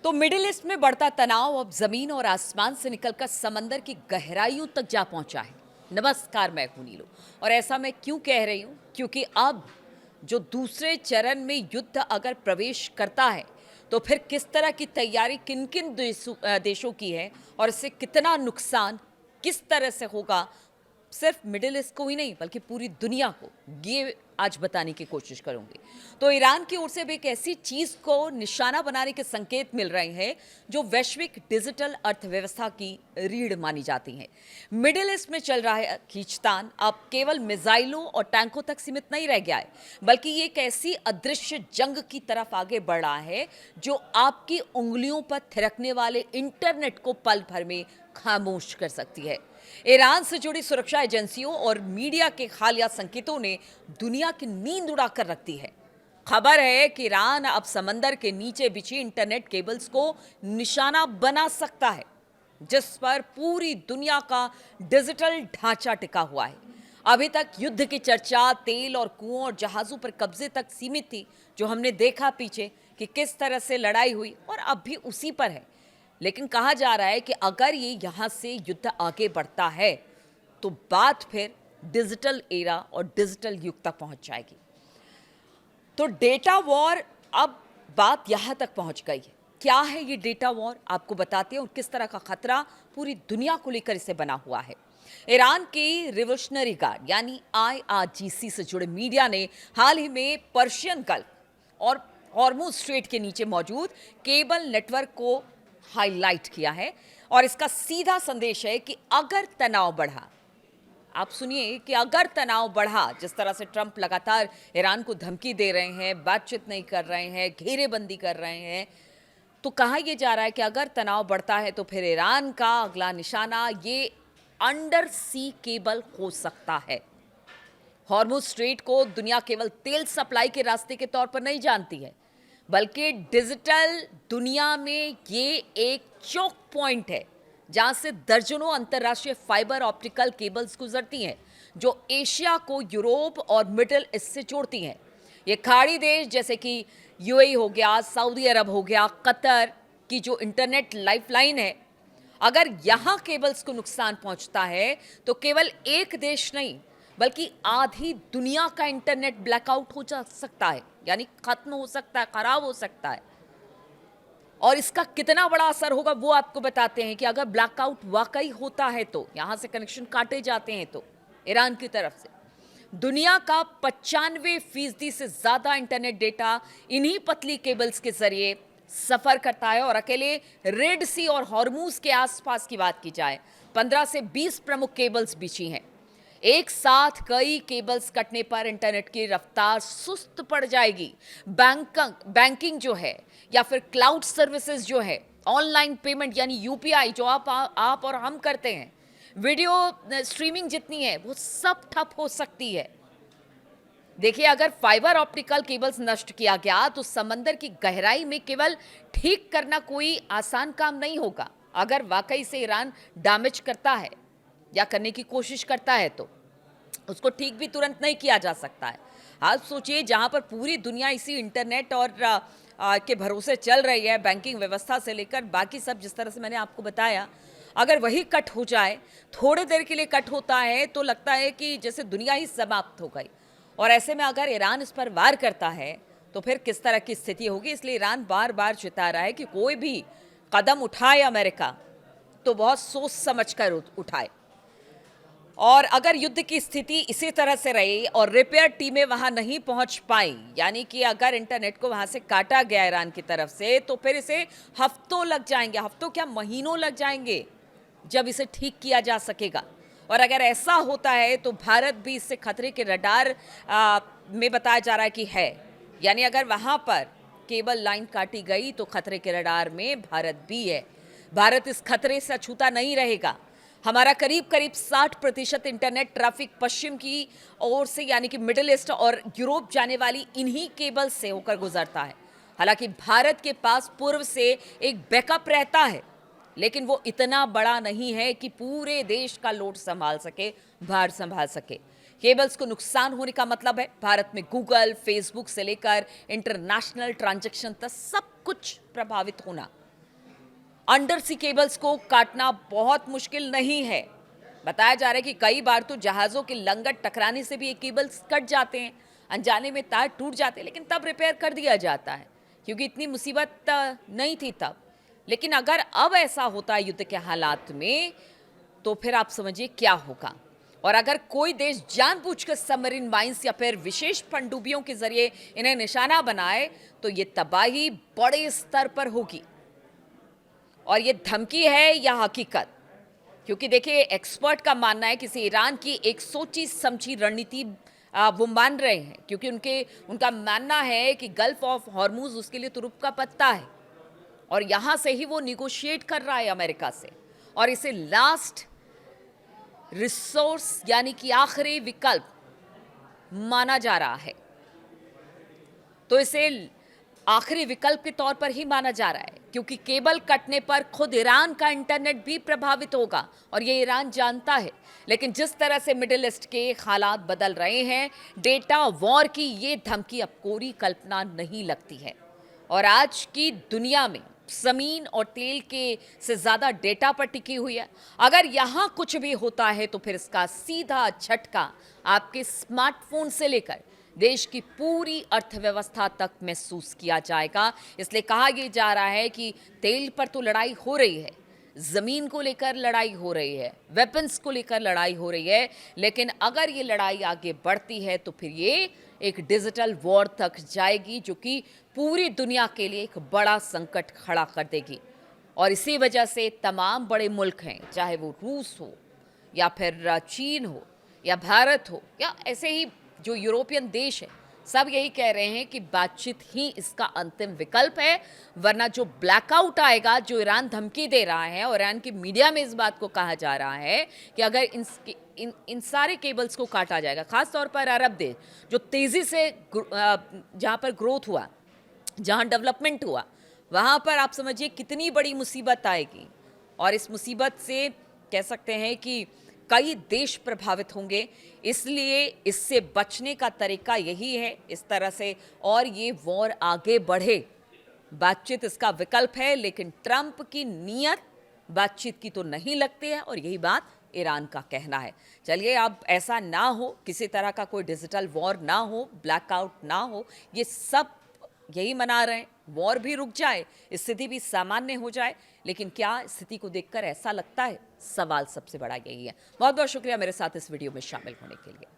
तो middle east में बढ़ता तनाव अब जमीन और आसमान से निकलकर समंदर की गहराइयों तक जा पहुंचा है। नमस्कार, मैं हूं नीलू और ऐसा मैं क्यों कह रही हूं, क्योंकि अब जो दूसरे चरण में युद्ध अगर प्रवेश करता है तो फिर किस तरह की तैयारी किन किन देशों की है और इससे कितना नुकसान किस तरह से होगा, सिर्फ मिडिल ईस्ट को ही नहीं बल्कि पूरी दुनिया को, ये आज बताने की कोशिश करूंगी। तो ईरान की ओर से भी एक ऐसी चीज को निशाना बनाने के संकेत मिल रहे हैं जो वैश्विक डिजिटल अर्थव्यवस्था की रीढ़ मानी जाती है। मिडिल ईस्ट में चल रहा है खींचतान अब केवल मिसाइलों और टैंकों तक सीमित नहीं रह गया है, बल्कि ये एक ऐसी अदृश्य जंग की तरफ आगे बढ़ रहा है जो आपकी उंगलियों पर थिरकने वाले इंटरनेट को पल भर में खामोश कर सकती है। ईरान से जुड़ी सुरक्षा एजेंसियों और मीडिया के हालिया संकेतों ने दुनिया की नींद उड़ाकर रख दी है। खबर है कि ईरान अब समंदर के नीचे बिछी इंटरनेट केबल्स को निशाना बना सकता है, जिस पर पूरी दुनिया का डिजिटल ढांचा टिका हुआ है। अभी तक युद्ध की चर्चा तेल और कुओं और जहाजों पर कब्जे तक सीमित थी, जो हमने देखा पीछे कि किस तरह से लड़ाई हुई, और अब भी उसी पर है। लेकिन कहा जा रहा है कि अगर ये यहां से युद्ध आगे बढ़ता है तो बात फिर डिजिटल एरा और डिजिटल युग तक पहुंच जाएगी। तो डेटा वॉर, अब बात यहां तक पहुंच गई है। क्या है ये डेटा वॉर, आपको बताते हैं, और किस तरह का खतरा पूरी दुनिया को लेकर इसे बना हुआ है। ईरान की रिवोल्यूशनरी गार्ड यानी IRGC से जुड़े मीडिया ने हाल ही में पर्शियन गल्फ और हॉर्मुज स्ट्रेट के नीचे मौजूद केबल नेटवर्क को हाईलाइट किया है, और इसका सीधा संदेश है कि अगर तनाव बढ़ा, आप सुनिए, कि अगर तनाव बढ़ा, जिस तरह से ट्रंप लगातार ईरान को धमकी दे रहे हैं, बातचीत नहीं कर रहे हैं, घेरेबंदी कर रहे हैं, तो कहा यह जा रहा है कि अगर तनाव बढ़ता है तो फिर ईरान का अगला निशाना ये अंडर सी केबल हो सकता है। हॉर्मुज स्ट्रेट को दुनिया केवल तेल सप्लाई के रास्ते के तौर पर नहीं जानती है, बल्कि डिजिटल दुनिया में ये एक चोक पॉइंट है जहां से दर्जनों अंतरराष्ट्रीय फाइबर ऑप्टिकल केबल्स गुजरती हैं, जो एशिया को यूरोप और मिडिल ईस्ट से जोड़ती हैं। ये खाड़ी देश जैसे कि UAE हो गया, सऊदी अरब हो गया, कतर की जो इंटरनेट लाइफलाइन है, अगर यहां केबल्स को नुकसान पहुंचता है तो केवल एक देश नहीं बल्कि आधी दुनिया का इंटरनेट ब्लैकआउट हो जा सकता है, यानी खत्म हो सकता है, खराब हो सकता है। और इसका कितना बड़ा असर होगा वो आपको बताते हैं कि अगर ब्लैकआउट वाकई होता है तो यहां से कनेक्शन काटे जाते हैं तो ईरान की तरफ से दुनिया का 95% से ज्यादा इंटरनेट डेटा इन्हीं पतली केबल्स के जरिए सफर करता है। और अकेले रेड सी और हॉर्मुज के आसपास की बात की जाए, 15 से 20 प्रमुख केबल्स बिछी हैं। एक साथ कई केबल्स कटने पर इंटरनेट की रफ्तार सुस्त पड़ जाएगी। बैंकिंग जो है या फिर क्लाउड सर्विसेज जो है, ऑनलाइन पेमेंट यानी UPI जो आप और हम करते हैं, वीडियो स्ट्रीमिंग जितनी है, वो सब ठप हो सकती है। देखिए, अगर फाइबर ऑप्टिकल केबल्स नष्ट किया गया तो समंदर की गहराई में केवल ठीक करना कोई आसान काम नहीं होगा। अगर वाकई से ईरान डैमेज करता है या करने की कोशिश करता है तो उसको ठीक भी तुरंत नहीं किया जा सकता है। आप सोचिए, जहां पर पूरी दुनिया इसी इंटरनेट और के भरोसे चल रही है, बैंकिंग व्यवस्था से लेकर बाकी सब, जिस तरह से मैंने आपको बताया, अगर वही कट हो जाए, थोड़ी देर के लिए कट होता है तो लगता है कि जैसे दुनिया ही समाप्त हो गई। और ऐसे में अगर ईरान इस पर वार करता है तो फिर किस तरह की स्थिति होगी। इसलिए ईरान बार बार चिता रहा है कि कोई भी कदम उठाए अमेरिका तो बहुत सोच समझ कर उठाए, और अगर युद्ध की स्थिति इसी तरह से रही और रिपेयर टीमें वहां नहीं पहुंच पाई, यानी कि अगर इंटरनेट को वहां से काटा गया ईरान की तरफ से, तो फिर इसे हफ्तों लग जाएंगे, हफ्तों क्या महीनों लग जाएंगे जब इसे ठीक किया जा सकेगा। और अगर ऐसा होता है तो भारत भी इससे खतरे के रडार में बताया जा रहा है कि है, यानी अगर वहां पर केबल लाइन काटी गई तो खतरे के रडार में भारत भी है। भारत इस खतरे से अछूता नहीं रहेगा। हमारा करीब करीब 60% इंटरनेट ट्रैफिक पश्चिम की ओर से यानी कि मिडिल ईस्ट और यूरोप जाने वाली इन्हीं केबल से होकर गुजरता है। हालांकि भारत के पास पूर्व से एक बैकअप रहता है, लेकिन वो इतना बड़ा नहीं है कि पूरे देश का लोड संभाल सके, भार संभाल सके। केबल्स को नुकसान होने का मतलब है भारत में गूगल, फेसबुक से लेकर इंटरनेशनल ट्रांजैक्शन तक सब कुछ प्रभावित होना। अंडर सी केबल्स को काटना बहुत मुश्किल नहीं है। बताया जा रहा है कि कई बार तो जहाज़ों के लंगट टकराने से भी ये केबल्स कट जाते हैं, अनजाने में तार टूट जाते हैं, लेकिन तब रिपेयर कर दिया जाता है क्योंकि इतनी मुसीबत नहीं थी तब। लेकिन अगर अब ऐसा होता है युद्ध के हालात में, तो फिर आप समझिए क्या होगा। और अगर कोई देश जानबूझकर सबमरीन माइंस या फिर विशेष पनडुब्बियों के जरिए इन्हें निशाना बनाए, तो ये तबाही बड़े स्तर पर होगी। और ये धमकी है या हकीकत? क्योंकि देखिए, एक्सपर्ट का मानना है कि इसे ईरान की एक सोची समझी रणनीति वो मान रहे हैं, क्योंकि उनका मानना है कि गल्फ ऑफ हॉर्मुज उसके लिए तुरुप का पत्ता है और यहां से ही वो निगोशिएट कर रहा है अमेरिका से, और इसे लास्ट रिसोर्स यानी कि आखिरी विकल्प माना जा रहा है। तो इसे आखिरी विकल्प के तौर पर ही माना जा रहा है क्योंकि केबल कटने पर खुद ईरान का इंटरनेट भी प्रभावित होगा और ये ईरान जानता है। लेकिन जिस तरह से मिडिल ईस्ट के हालात बदल रहे हैं, डेटा वॉर की ये धमकी अब कोरी कल्पना नहीं लगती है। और आज की दुनिया में जमीन और तेल के से ज्यादा डेटा पर टिकी हुई है। अगर यहां कुछ भी होता है तो फिर इसका सीधा झटका आपके स्मार्टफोन से लेकर देश की पूरी अर्थव्यवस्था तक महसूस किया जाएगा। इसलिए कहा यह जा रहा है कि तेल पर तो लड़ाई हो रही है, जमीन को लेकर लड़ाई हो रही है, वेपन्स को लेकर लड़ाई हो रही है, लेकिन अगर ये लड़ाई आगे बढ़ती है तो फिर ये एक डिजिटल वॉर तक जाएगी, जो कि पूरी दुनिया के लिए एक बड़ा संकट खड़ा कर देगी। और इसी वजह से तमाम बड़े मुल्क हैं, चाहे वो रूस हो या फिर चीन हो या भारत हो या ऐसे ही जो यूरोपियन देश है, सब यही कह रहे हैं कि बातचीत ही इसका अंतिम विकल्प है। वरना जो ब्लैकआउट आएगा, जो ईरान धमकी दे रहा है और ईरान की मीडिया में इस बात को कहा जा रहा है कि अगर इन सारे केबल्स को काटा जाएगा, खास तौर पर अरब देश जो तेजी से जहां पर ग्रोथ हुआ, जहां डेवलपमेंट हुआ, वहां पर आप समझिए कितनी बड़ी मुसीबत आएगी। और इस मुसीबत से कह सकते हैं कि कई देश प्रभावित होंगे। इसलिए इससे बचने का तरीका यही है इस तरह से, और ये वॉर आगे बढ़े, बातचीत इसका विकल्प है। लेकिन ट्रंप की नीयत बातचीत की तो नहीं लगती है और यही बात ईरान का कहना है। चलिए, अब ऐसा ना हो, किसी तरह का कोई डिजिटल वॉर ना हो, ब्लैकआउट ना हो, ये सब यही मना रहे हैं। वॉर भी रुक जाए, स्थिति भी सामान्य हो जाए, लेकिन क्या स्थिति को देखकर ऐसा लगता है? सवाल सबसे बड़ा यही है। बहुत बहुत शुक्रिया मेरे साथ इस वीडियो में शामिल होने के लिए।